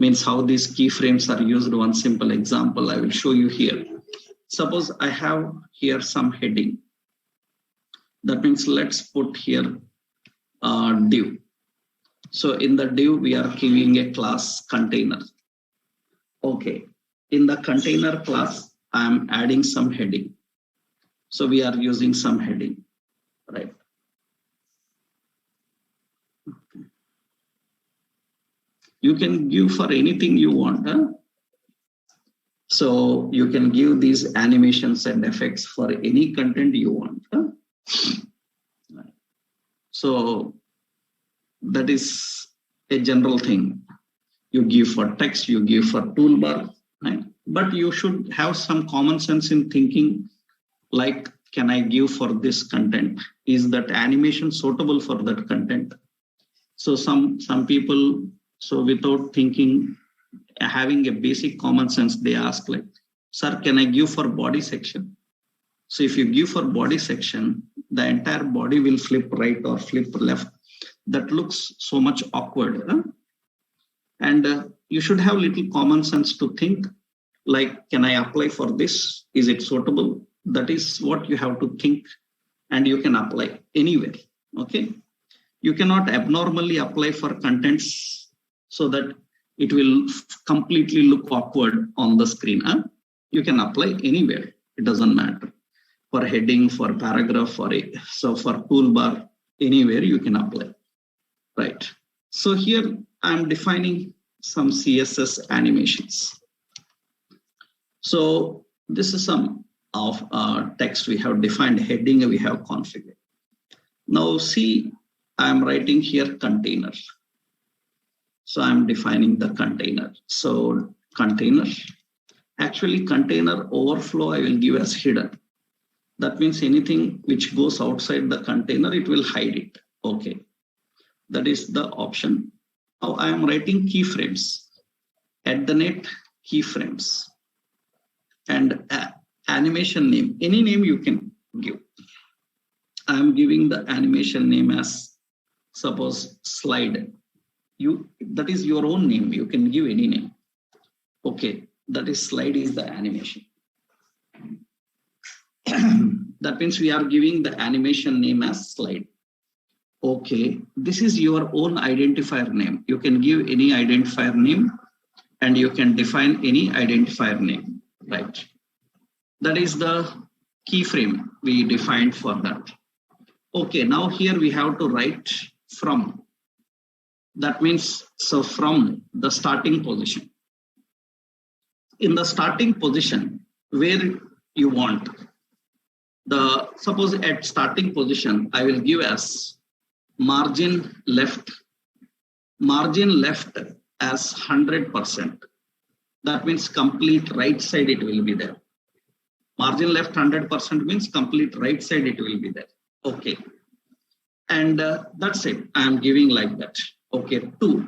Means how these keyframes are used. One simple example I will show you here. Suppose I have here some heading. That means let's put here div. So in the div, we are giving a class container. Okay. In the container class, I am adding some heading. So we are using some heading, right? You can give for anything you want. Huh? So you can give these animations and effects for any content you want. Huh? So that is a general thing. You give for text, you give for toolbar, right? But you should have some common sense in thinking, like, can I give for this content? Is that animation suitable for that content? So some people, so without thinking, having a basic common sense, they ask like, sir, can I give for body section? So if you give for body section, the entire body will flip right or flip left. That looks so much awkward. Huh? And you should have little common sense to think, like, can I apply for this? Is it suitable? That is what you have to think, and you can apply anywhere. Okay. You cannot abnormally apply for contents so that it will completely look awkward on the screen. Huh? You can apply anywhere. It doesn't matter. For heading, for paragraph, for toolbar, anywhere you can apply. Right. So here I'm defining some CSS animations. So this is some of text we have defined, heading we have configured. Now see, I'm writing here container. So I'm defining the container. So container, actually container overflow I will give as hidden. That means anything which goes outside the container, it will hide it. Okay. That is the option. Now I am writing keyframes. @ keyframes. And animation name. Any name you can give. I am giving the animation name as, suppose, slide. That is your own name. You can give any name. Okay. That is slide is the animation. That means we are giving the animation name as slide. Okay, this is your own identifier name. You can give any identifier name and you can define any identifier name, right? That is the keyframe we defined for that. Okay, now here we have to write from. That means, so from the starting position. In the starting position, where you want, suppose at starting position, I will give as margin left as 100%. That means complete right side it will be there. Margin left 100% means complete right side it will be there. Okay. And that's it. I am giving like that. Okay, 2.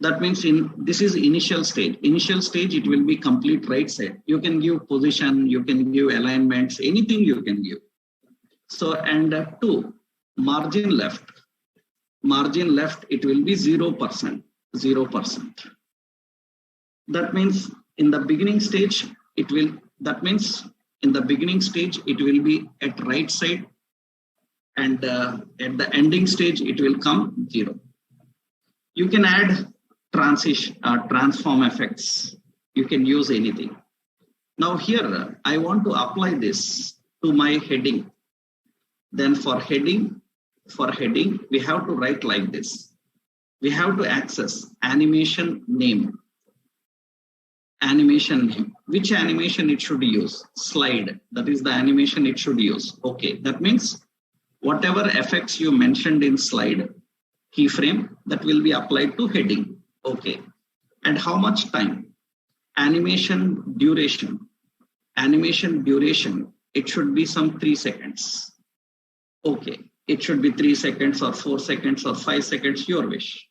That means this is initial stage. Initial stage, it will be complete right side. You can give position, you can give alignments, anything you can give. So, and 2, margin left, it will be 0%. That means in the beginning stage, it will be at right side, and at the ending stage, it will come 0. You can add transition, transform effects. You can use anything. Now here, I want to apply this to my heading. Then for heading, we have to write like this. We have to access animation name. Which animation it should use? Slide. That is the animation it should use. Okay, that means whatever effects you mentioned in slide, keyframe, that will be applied to heading. Okay. And how much time? Animation duration. It should be some 3 seconds. Okay. It should be 3 seconds or 4 seconds or 5 seconds, your wish.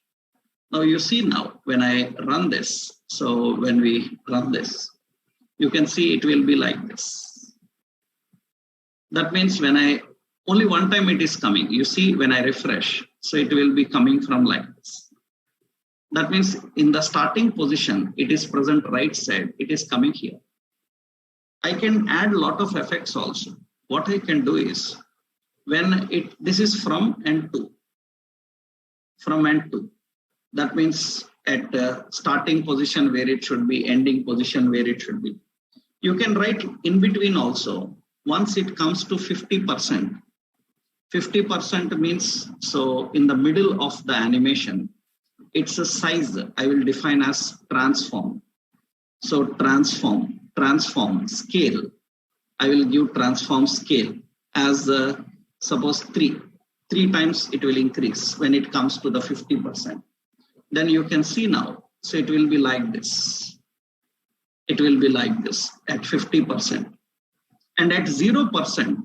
Now you see now when I run this. So when we run this, you can see it will be like this. That means only one time it is coming. You see when I refresh, so it will be coming from like this. That means in the starting position, it is present right side, it is coming here. I can add a lot of effects also. What I can do is, this is from and to. That means at the starting position where it should be, ending position where it should be. You can write in between also. Once it comes to 50%, 50% means, so in the middle of the animation, it's a size I will define as transform. So transform scale. I will give transform scale as suppose 3 times it will increase when it comes to the 50%. Then you can see now, so it will be like this. It will be like this at 50%. And at 0%,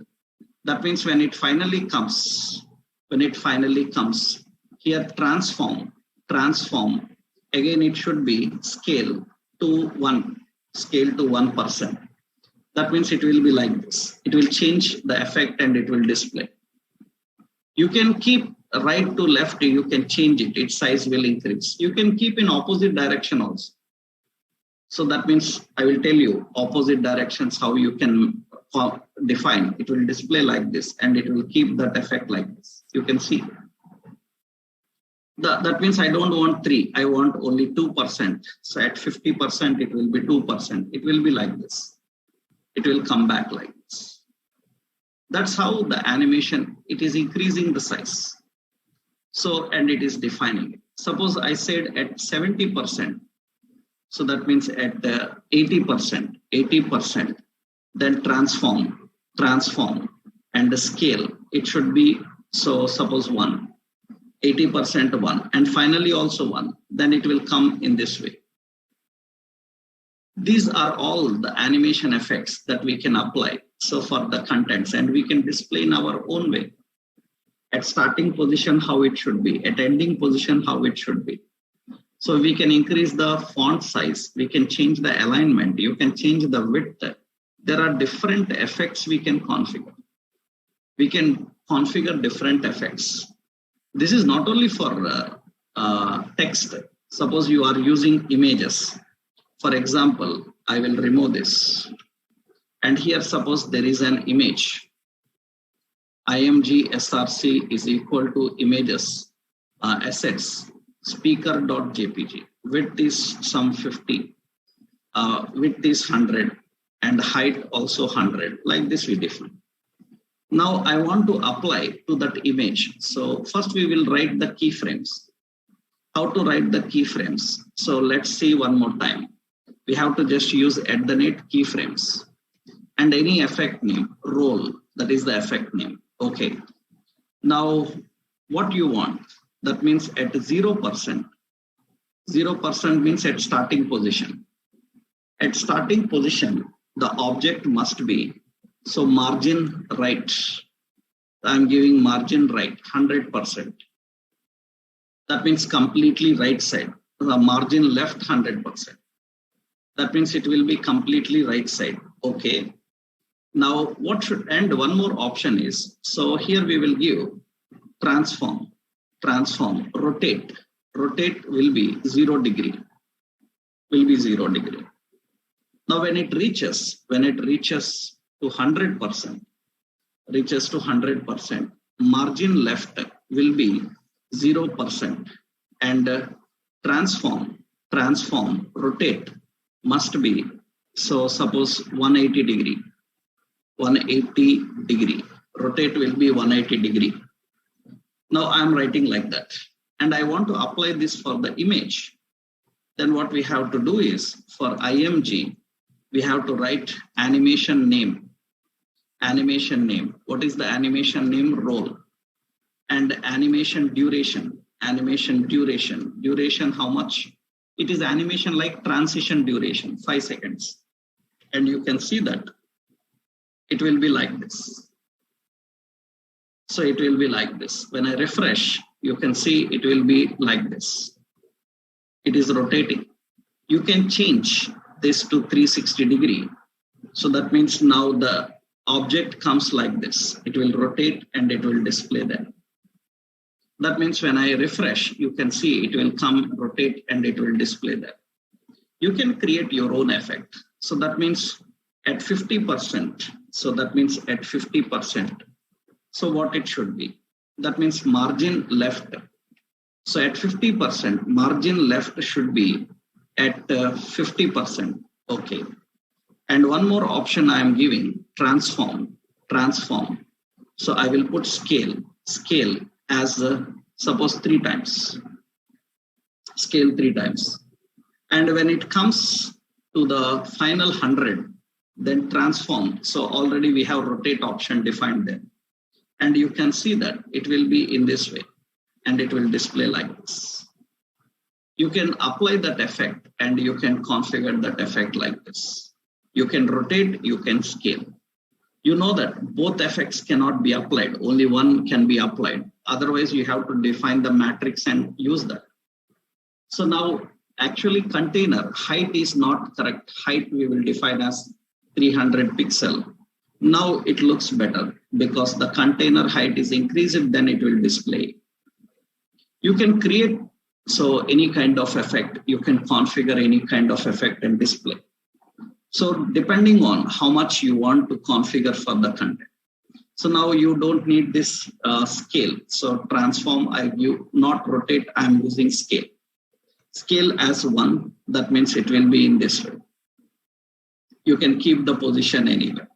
that means when it finally comes, here transform, again it should be scale to 1%. That means it will be like this. It will change the effect and it will display. You can keep right to left, you can change it, its size will increase. You can keep in opposite direction also. So that means I will tell you opposite directions how you can define. It will display like this and it will keep that effect like this. You can see. That means I don't want 3, I want only 2%. So at 50%, it will be 2%. It will be like this. It will come back like this. That's how the animation, it is increasing the size. So, and it is defining it. Suppose I said at 70%. So that means at 80%, then transform, and the scale, it should be, so suppose 1, 80% 1, and finally also 1, then it will come in this way. These are all the animation effects that we can apply. So for the contents, and we can display in our own way. At starting position, how it should be, at ending position, how it should be. So we can increase the font size, we can change the alignment, you can change the width. There are different effects we can configure. We can configure different effects. This is not only for text. Suppose you are using images. For example, I will remove this. And here suppose there is an image. IMG SRC is equal to images, assets, speaker.jpg. Width is some 50, width is 100, and height also 100. Like this we define. Now I want to apply to that image. So first we will write the keyframes. How to write the keyframes? So let's see one more time. We have to just use @keyframes and any effect name, role, that is the effect name. Okay. Now what you want? That means at 0%. 0% means at starting position. At starting position, the object must be, so margin right. I'm giving margin right, 100%. That means completely right side. The margin left, 100%. That means it will be completely right side. Okay. Now what should, and one more option is, so here we will give transform, rotate. Rotate will be 0 degree. Now when it reaches to 100%, margin left will be 0%, and transform, rotate must be, so suppose 180 degree. Rotate will be 180 degree. Now I am writing like that, and I want to apply this for the image. Then what we have to do is, for IMG, we have to write animation name. What is the animation name? Role. And animation duration. Duration how much? It is animation like transition duration, 5 seconds. And you can see that it will be like this. So it will be like this. When I refresh, you can see it will be like this. It is rotating. You can change this to 360 degree. So that means now the object comes like this. It will rotate and it will display there. That means when I refresh, you can see it will come, rotate, and it will display there. You can create your own effect. So that means at 50%. So that means at 50%. So what it should be? That means margin left. So at 50%, margin left should be at 50%. Okay. And one more option I am giving, transform. So I will put scale as suppose 3 times. Scale 3 times. And when it comes to the final 100, then transform. So already we have rotate option defined there. And you can see that it will be in this way and it will display like this. You can apply that effect and you can configure that effect like this. You can rotate, you can scale. You know that both effects cannot be applied. Only one can be applied. Otherwise, you have to define the matrix and use that. So now, actually, container height is not correct. Height we will define as 300 pixel. Now it looks better because the container height is increased, then it will display. You can create any kind of effect. You can configure any kind of effect and display. So depending on how much you want to configure for the content. So now you don't need this scale. So transform, not rotate, I'm using scale. Scale as 1, that means it will be in this way. You can keep the position anywhere.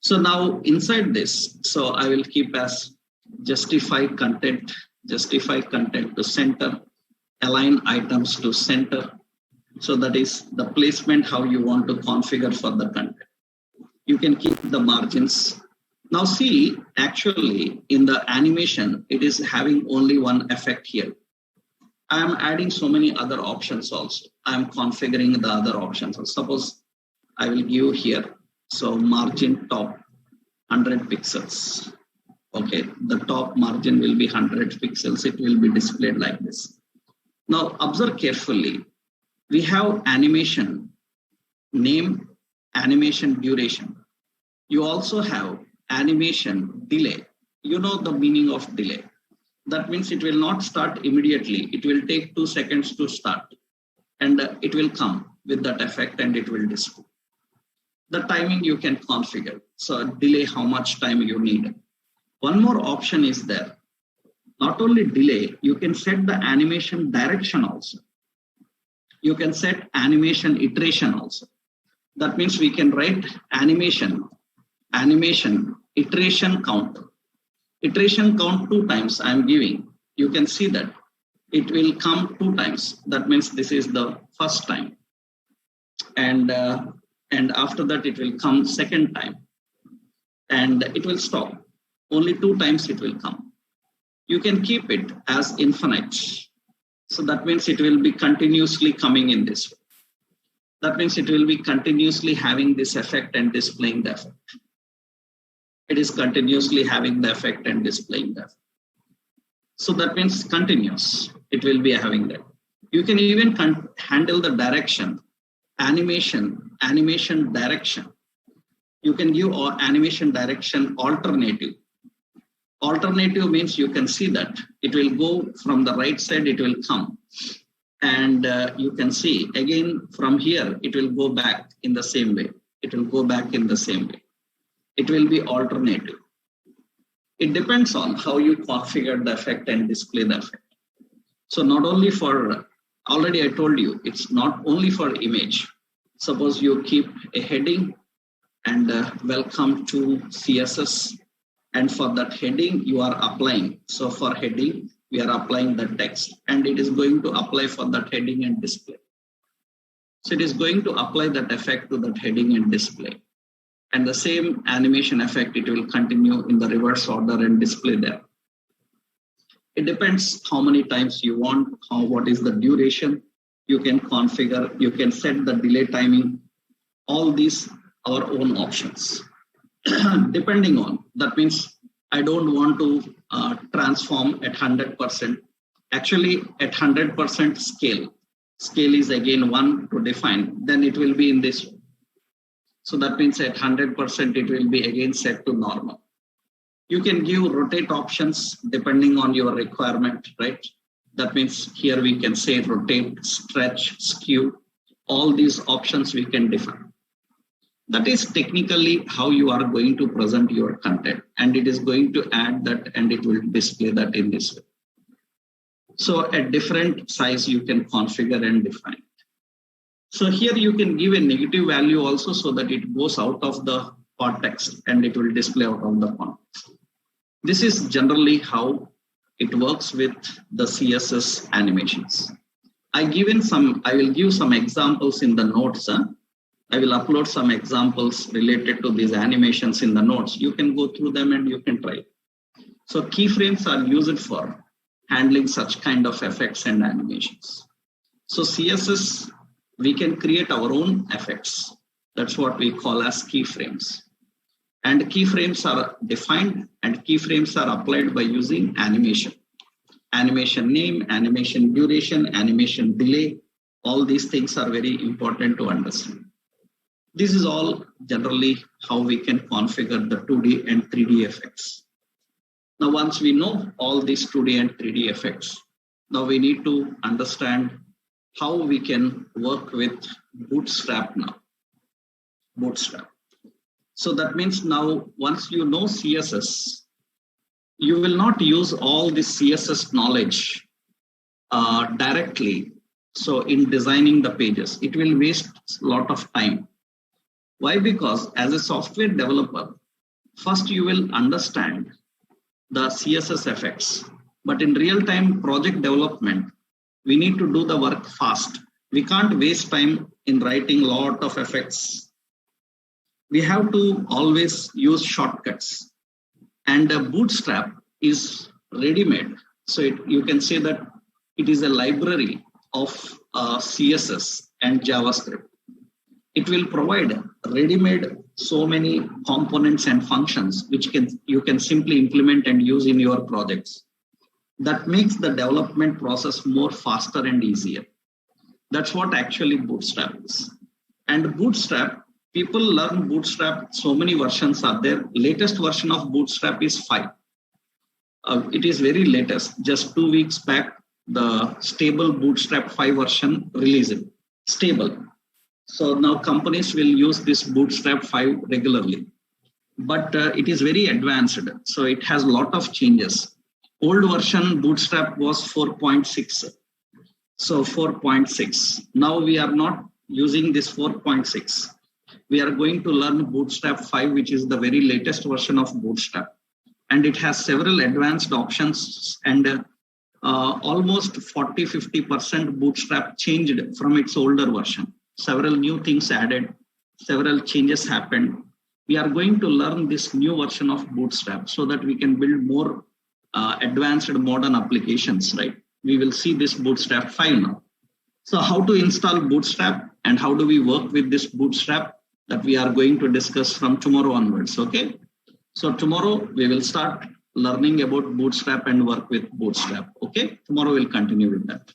So now inside this, so I will keep as justify content to center, align items to center. So that is the placement, how you want to configure for the content. You can keep the margins. Now see, actually in the animation, it is having only one effect here. I am adding so many other options also. I am configuring the other options. So suppose I will give here, so margin top 100 pixels. Okay, the top margin will be 100 pixels. It will be displayed like this. Now observe carefully. We have animation name, animation duration. You also have animation delay. You know the meaning of delay. That means it will not start immediately. It will take 2 seconds to start. And it will come with that effect and it will display. The timing you can configure. So delay, how much time you need. One more option is there. Not only delay, you can set the animation direction also. You can set animation iteration also. That means we can write animation iteration count. Iteration count 2 times I am giving. You can see that it will come 2 times. That means this is the first time. And after that it will come second time. And it will stop. Only 2 times it will come. You can keep it as infinite. So that means it will be continuously coming in this way. That means it will be continuously having this effect and displaying the effect. It is continuously having the effect and displaying the effect. So that means continuous. It will be having that. You can even handle the direction, animation direction. You can give animation direction alternative. Alternative means you can see that it will go from the right side, it will come. And you can see again from here, it will go back in the same way. It will go back in the same way. It will be alternative. It depends on how you configure the effect and display the effect. So not only for, already I told you, it's not only for image. Suppose you keep a heading and welcome to CSS. And for that heading, you are applying. So for heading, we are applying the text and it is going to apply for that heading and display. So it is going to apply that effect to that heading and display. And the same animation effect, it will continue in the reverse order and display there. It depends how many times you want, what is the duration. You can configure, you can set the delay timing. All these are our own options. Depending on, that means I don't want to transform at 100%. Actually, at 100% scale. Scale is again 1 to define. Then it will be in this way. So that means at 100%, it will be again set to normal. You can give rotate options depending on your requirement, right? That means here we can say rotate, stretch, skew. All these options we can define. That is technically how you are going to present your content, and it is going to add that and it will display that in this way. So at different size you can configure and define. So here you can give a negative value also so that it goes out of the part text and it will display out of the context. This is generally how it works with the CSS animations. I will give some examples in the notes. I will upload some examples related to these animations in the notes. You can go through them and you can try. So keyframes are used for handling such kind of effects and animations. So CSS, we can create our own effects. That's what we call as keyframes. And keyframes are defined and keyframes are applied by using animation. Animation name, animation duration, animation delay. All these things are very important to understand. This is all generally how we can configure the 2D and 3D effects. Now, once we know all these 2D and 3D effects, now we need to understand how we can work with Bootstrap now. Bootstrap. So that means now once you know CSS, you will not use all this CSS knowledge directly. So in designing the pages, it will waste a lot of time. Why? Because as a software developer, first you will understand the CSS effects. But in real-time project development, we need to do the work fast. We can't waste time in writing a lot of effects. We have to always use shortcuts. And Bootstrap is ready-made. So you can say that it is a library of CSS and JavaScript. It will provide ready-made so many components and functions which you can simply implement and use in your projects. That makes the development process more faster and easier. That's what actually Bootstrap is. And Bootstrap, people learn Bootstrap, so many versions are there. Latest version of Bootstrap is 5. It is very latest. Just 2 weeks back, the stable Bootstrap 5 version released. Stable. So now companies will use this Bootstrap 5 regularly. But it is very advanced. So it has a lot of changes. Old version Bootstrap was 4.6. So 4.6. Now we are not using this 4.6. We are going to learn Bootstrap 5, which is the very latest version of Bootstrap. And it has several advanced options and almost 40-50% Bootstrap changed from its older version. Several new things added, several changes happened. We are going to learn this new version of Bootstrap so that we can build more advanced modern applications, right? We will see this Bootstrap 5 now. So how to install Bootstrap and how do we work with this Bootstrap, that we are going to discuss from tomorrow onwards, okay? So tomorrow we will start learning about Bootstrap and work with Bootstrap, okay? Tomorrow we'll continue with that.